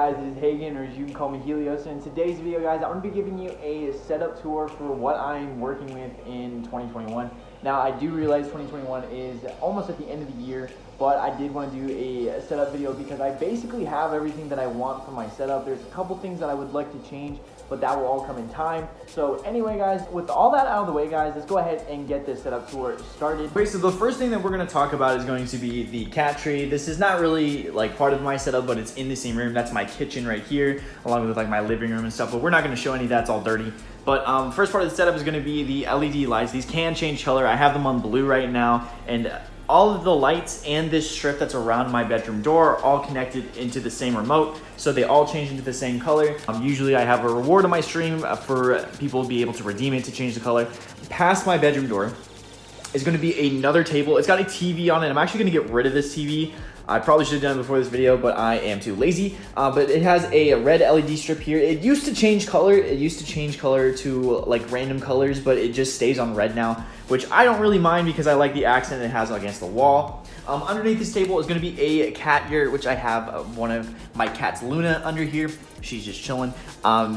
guys? It is Hagen, or as you can call me, Helioz. And in today's video, guys, I'm going to be giving you a setup tour for what I'm working with in 2021. Now, I do realize 2021 is almost at the end of the year, but I did want to do a setup video because I basically have everything that I want for my setup. There's a couple things that I would like to change, but that will all come in time. So anyway, guys, with all that out of the way, guys, let's go ahead and get this setup tour started. Okay, so the first thing that we're going to talk about is going to be the cat tree. This is not really like part of my setup, but it's in the same room. That's my kitchen right here, along with like my living room and stuff, but we're not going to show any of that. It's all dirty. But first part of the setup is going to be the LED lights. These can change color. I have them on blue right now, and all of the lights and this strip that's around my bedroom door are all connected into the same remote, so they all change into the same color. Usually I have a reward on my stream for people to be able to redeem it to change the color. Past my bedroom door is going to be another table. It's got a TV on it. I'm actually going to get rid of this TV. I probably should have done it before this video, but I am too lazy. But it has a red LED strip here. It used to change color. It used to change color to like random colors, but it just stays on red now, which I don't really mind because I like the accent it has against the wall. Underneath this table is going to be a cat yurt, which I have one of my cats, Luna, under here. She's just chilling.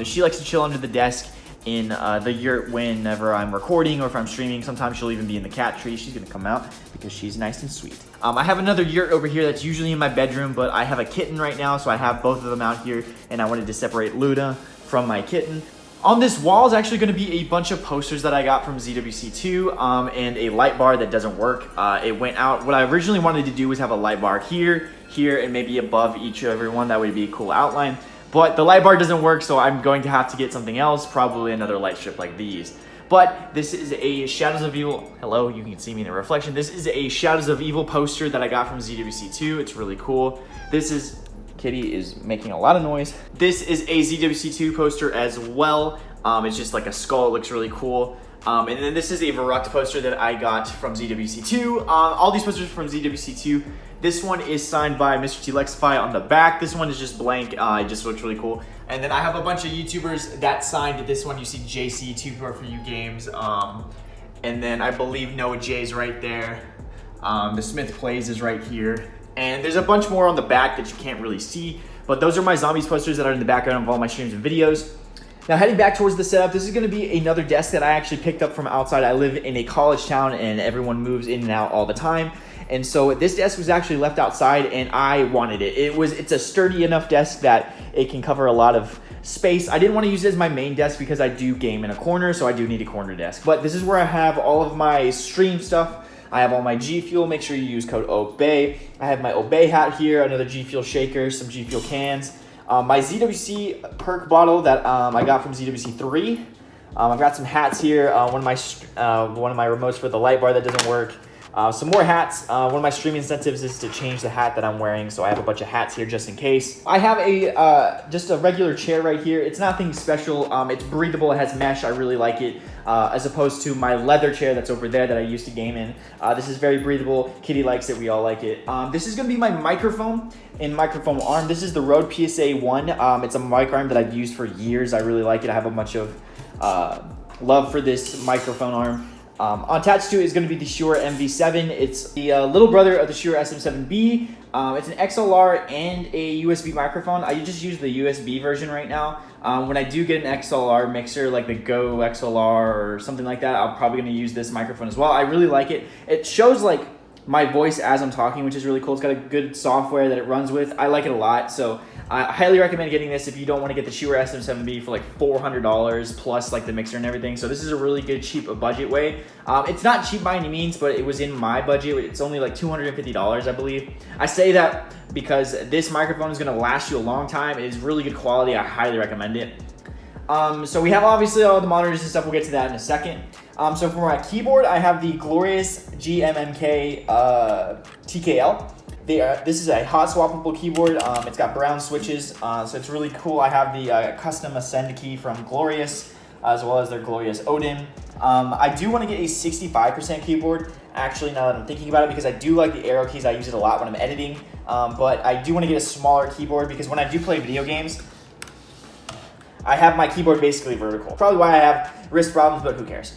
She likes to chill under the desk in the yurt whenever I'm recording or if I'm streaming. Sometimes she'll even be in the cat tree. She's gonna come out because she's nice and sweet. I have another yurt over here that's usually in my bedroom, but I have a kitten right now, so I have both of them out here, and I wanted to separate Luna from my kitten. On this wall is actually going to be a bunch of posters that I got from ZWC2 and a light bar that doesn't work. It went out. What I originally wanted to do was have a light bar here, and maybe above each and every one. That would be a cool outline. But the light bar doesn't work, so I'm going to have to get something else, probably another light strip like these. But this is a Shadows of Evil, hello, you can see me in the reflection. This is a Shadows of Evil poster that I got from ZWC2. It's really cool. This is, Kitty is making a lot of noise. This is a ZWC2 poster as well. It's just like a skull, it looks really cool. And then this is a Verruct poster that I got from ZWC2. All these posters from ZWC2. This one is signed by Mr. T Lexify on the back. This one is just blank. It just looks really cool. And then I have a bunch of YouTubers that signed this one. You see JC, 2 for You Games. And then I believe Noah J's right there. The Smith Plays is right here. And there's a bunch more on the back that you can't really see. But those are my Zombies posters that are in the background of all my streams and videos. Now heading back towards the setup, this is going to be another desk that I actually picked up from outside. I live in a college town and everyone moves in and out all the time. And so this desk was actually left outside and I wanted it. It's a sturdy enough desk that it can cover a lot of space. I didn't want to use it as my main desk because I do game in a corner, so I do need a corner desk. But this is where I have all of my stream stuff. I have all my G Fuel. Make sure you use code OBEY. I have my Obey hat here, another G Fuel shaker, some G Fuel cans. My ZWC perk bottle that I got from ZWC3. I've got some hats here. One of my remotes for the light bar that doesn't work. Some more hats. One of my stream incentives is to change the hat that I'm wearing, so I have a bunch of hats here just in case. I have a just a regular chair right here. It's nothing special. It's breathable. It has mesh. I really like it, as opposed to my leather chair that's over there that I used to game in. This is very breathable. Kitty likes it. We all like it. This is going to be my microphone and microphone arm. This is the Rode PSA 1. It's a mic arm that I've used for years. I really like it. I have a bunch of love for this microphone arm. Attached to it is going to be the Shure MV7. It's the little brother of the Shure SM7B. It's an XLR and a USB microphone. I just use the USB version right now. When I do get an XLR mixer, like the Go XLR or something like that, I'm probably going to use this microphone as well. I really like it. It shows like my voice as I'm talking, which is really cool. It's got a good software that it runs with. I like it a lot, so I highly recommend getting this if you don't want to get the Shure SM7B for like $400 plus like the mixer and everything. So this is a really good cheap budget way. It's not cheap by any means, but it was in my budget. It's only like $250, I believe. I say that because this microphone is going to last you a long time. It is really good quality. I highly recommend it. So we have obviously all the monitors and stuff. We'll get to that in a second. So for my keyboard, I have the Glorious GMMK TKL. This is a hot swappable keyboard. It's got brown switches, so it's really cool. I have the custom Ascend key from Glorious, as well as their Glorious Odin. I do want to get a 65% keyboard, actually, now that I'm thinking about it, because I do like the arrow keys. I use it a lot when I'm editing, but I do want to get a smaller keyboard because when I do play video games, I have my keyboard basically vertical. Probably why I have wrist problems, but who cares?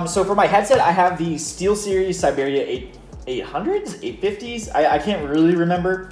So for my headset, I have the SteelSeries Siberia 800s, 850s. I can't really remember.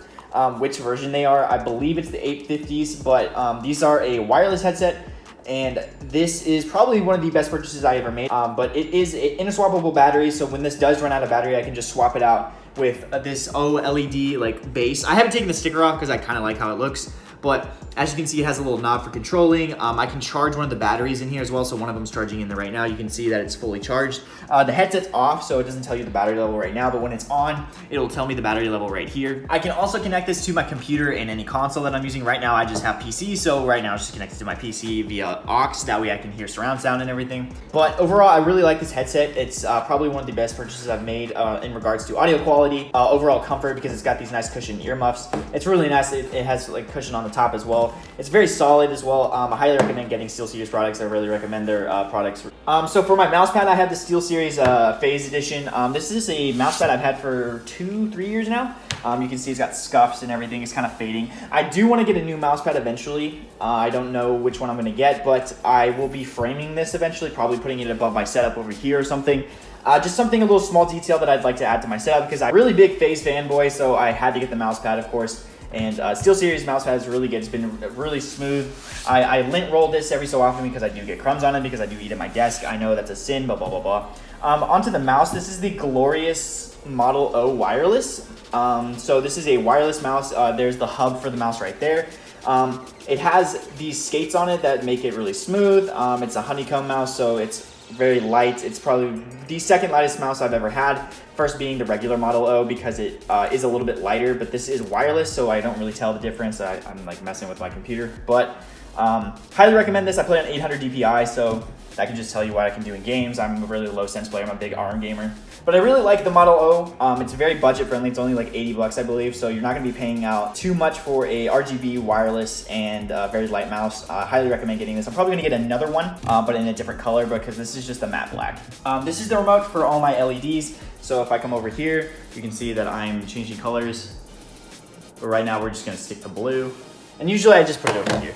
which version they are. I believe it's the 850s, but these are a wireless headset. And this is probably one of the best purchases I ever made. But it is in a swappable battery, so when this does run out of battery, I can just swap it out with this OLED like base. I haven't taken the sticker off because I kind of like how it looks. But as you can see, it has a little knob for controlling. I can charge one of the batteries in here as well. So one of them's charging in there right now. You can see that it's fully charged. The headset's off, so it doesn't tell you the battery level right now, but when it's on, it'll tell me the battery level right here. I can also connect this to my computer and any console that I'm using. Right now, I just have PC, so right now it's just connected to my PC via aux. That way I can hear surround sound and everything. But overall, I really like this headset. It's probably one of the best purchases I've made in regards to audio quality, overall comfort, because it's got these nice cushion earmuffs. It's really nice. It has like cushion on the top as well. It's very solid as well. I highly recommend getting SteelSeries products. I really recommend their products. So for my mouse pad, I have the SteelSeries Phase Edition. This is a mouse pad I've had for 2-3 years now. You can see it's got scuffs and everything. It's kind of fading. I do want to get a new mouse pad eventually. I don't know which one I'm going to get, but I will be framing this eventually, probably putting it above my setup over here or something. Just something, a little small detail that I'd like to add to my setup, because I'm a really big Phase fanboy, so I had to get the mouse pad, of course. And SteelSeries mouse pad is really good. It's been really smooth. I lint roll this every so often because I do get crumbs on it, because I do eat at my desk. I know that's a sin, blah, blah, blah, blah. Onto the mouse, this is the glorious Model O wireless. So this is a wireless mouse. There's the hub for the mouse right there. It has these skates on it that make it really smooth. It's a honeycomb mouse, so it's very light. It's probably the second lightest mouse I've ever had. First being the regular Model O, because it is a little bit lighter, but this is wireless, so I don't really tell the difference. I'm like messing with my computer, but highly recommend this. I play on 800 DPI, so that can just tell you what I can do in games. I'm a really low sense player. I'm a big ARM gamer, but I really like the Model O. It's very budget friendly. It's only like 80 bucks, I believe, so you're not gonna be paying out too much for a RGB wireless and very light mouse. Highly recommend getting this. I'm probably gonna get another one, but in a different color, because this is just a matte black. This is the remote for all my LEDs. So if I come over here, you can see that I'm changing colors. But right now we're just gonna stick to blue. And usually I just put it over here.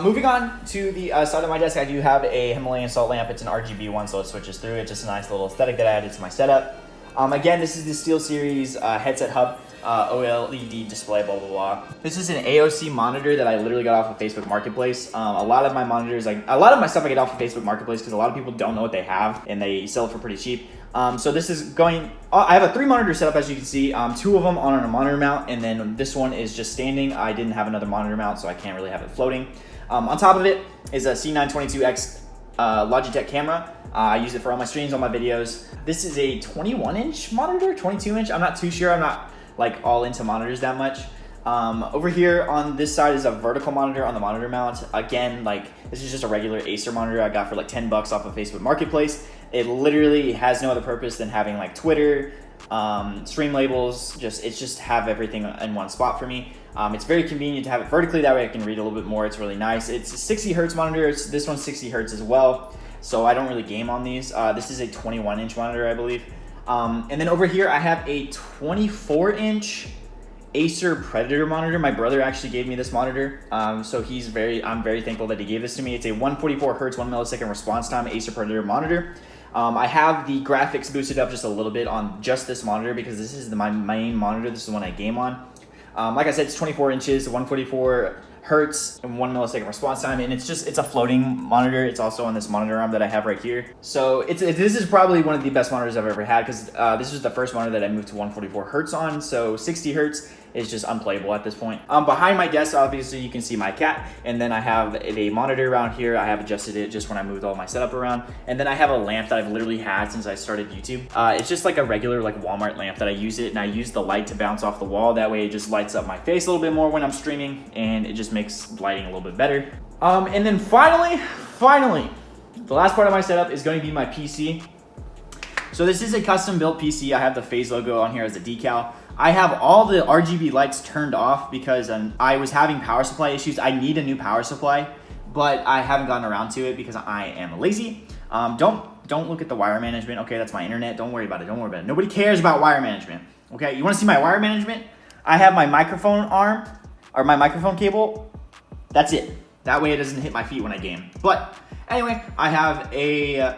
Moving on to the side of my desk, I do have a Himalayan salt lamp. It's an RGB one, so it switches through. It's just a nice little aesthetic that I added to my setup. Again, this is the SteelSeries headset hub, OLED display, blah, blah, blah. This is an AOC monitor that I literally got off of Facebook Marketplace. A lot of my monitors, a lot of my stuff I get off of Facebook Marketplace, because a lot of people don't know what they have and they sell it for pretty cheap. So this is going, I have a 3 monitor setup, as you can see, 2 of them on a monitor mount, and then this one is just standing. I didn't have another monitor mount, so I can't really have it floating. On top of it is a C922X Logitech camera. I use it for all my streams, all my videos. This is a 21-inch monitor, 22-inch. I'm not too sure. I'm not like all into monitors that much. Over here on this side is a vertical monitor on the monitor mount. Again, like this is just a regular Acer monitor I got for like 10 bucks off of Facebook Marketplace. It literally has no other purpose than having like Twitter, stream labels, it's just have everything in one spot for me. It's very convenient to have it vertically, that way I can read a little bit more. It's really nice. It's a 60 hertz monitor. This one's 60 hertz as well, so I don't really game on these. This is a 21-inch monitor, I believe. And then over here I have a 24-inch Acer Predator monitor. My brother actually gave me this monitor, so I'm very thankful that he gave this to me. It's a 144 hertz, 1 millisecond response time Acer Predator monitor. I have the graphics boosted up just a little bit on just this monitor, because this is my main monitor. This is the one I game on. Like I said, it's 24 inches, 144 hertz, and 1 millisecond response time, and it's a floating monitor. It's also on this monitor arm that I have right here. So this is probably one of the best monitors I've ever had, because this was the first monitor that I moved to 144 hertz on. So 60 hertz is just unplayable at this point. Behind my desk, obviously, you can see my cat, and then I have a monitor around here. I have adjusted it just when I moved all my setup around, and then I have a lamp that I've literally had since I started YouTube. It's just like a regular like Walmart lamp that I use it, and I use the light to bounce off the wall. That way it just lights up my face a little bit more when I'm streaming, and it just makes lighting a little bit better. And then finally, the last part of my setup is going to be my PC. So this is a custom built PC. I have the Phase logo on here as a decal. I have all the RGB lights turned off because I was having power supply issues. I need a new power supply, but I haven't gotten around to it because I am lazy. Don't look at the wire management. Okay, that's my internet. Don't worry about it. Nobody cares about wire management. Okay, you want to see my wire management? I have my microphone arm, or my microphone cable. That's it. That way it doesn't hit my feet when I game. But anyway, I have a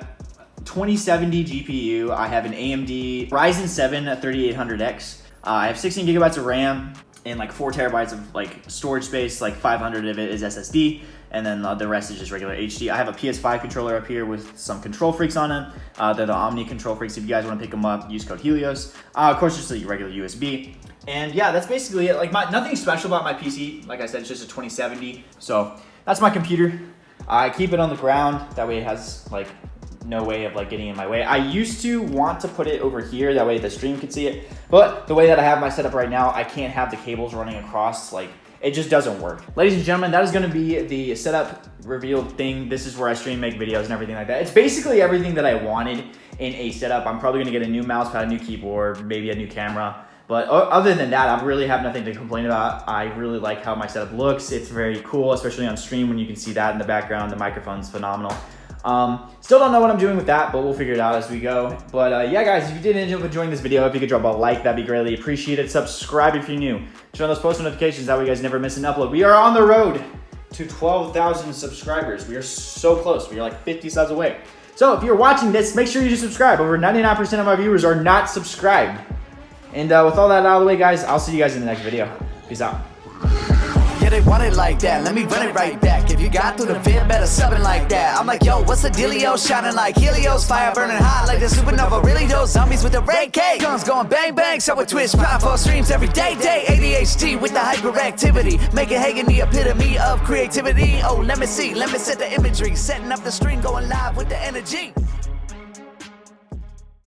2070 GPU. I have an AMD Ryzen 7 3800X. I have 16 gigabytes of RAM. and like 4 terabytes of like storage space, like 500 of it is SSD, and then the rest is just regular HD. I have a PS5 controller up here with some Control Freaks on it. They're the Omni Control Freaks. If you guys want to pick them up, use code Helioz. Of course, just a regular USB. And yeah, that's basically it. Like nothing special about my PC. Like I said, it's just a 2070. So that's my computer. I keep it on the ground. That way it has like no way of like getting in my way. I used to want to put it over here. That way the stream could see it. But the way that I have my setup right now, I can't have the cables running across. Like it just doesn't work. Ladies and gentlemen, that is going to be the setup reveal thing. This is where I stream, make videos and everything like that. It's basically everything that I wanted in a setup. I'm probably going to get a new mouse pad, a new keyboard, maybe a new camera. But other than that, I really have nothing to complain about. I really like how my setup looks. It's very cool, especially on stream when you can see that in the background. The microphone's phenomenal. Still don't know what I'm doing with that, but we'll figure it out as we go. But yeah, guys, if you did end up enjoying this video, if you could drop a like, that'd be greatly appreciated. Subscribe if you're new. Turn on those post notifications, that way you guys never miss an upload. We are on the road to 12,000 subscribers. We are so close. We are like 50 subs away. So if you're watching this, make sure you subscribe. Over 99% of my viewers are not subscribed. And with all that out of the way, guys, I'll see you guys in the next video. Peace out. Yeah, they want it like that, let me run it right back. If you got through the vid, better sub it like that. I'm like, yo, what's the dealio? Shining like Helioz, fire burning hot like the supernova. Really those zombies with the ray K. Guns going bang bang, so with twist, powerful streams every day. ADHD with the hyperactivity, making Hagen the epitome of creativity. Oh, let me see, let me set the imagery. Setting up the stream, going live with the energy.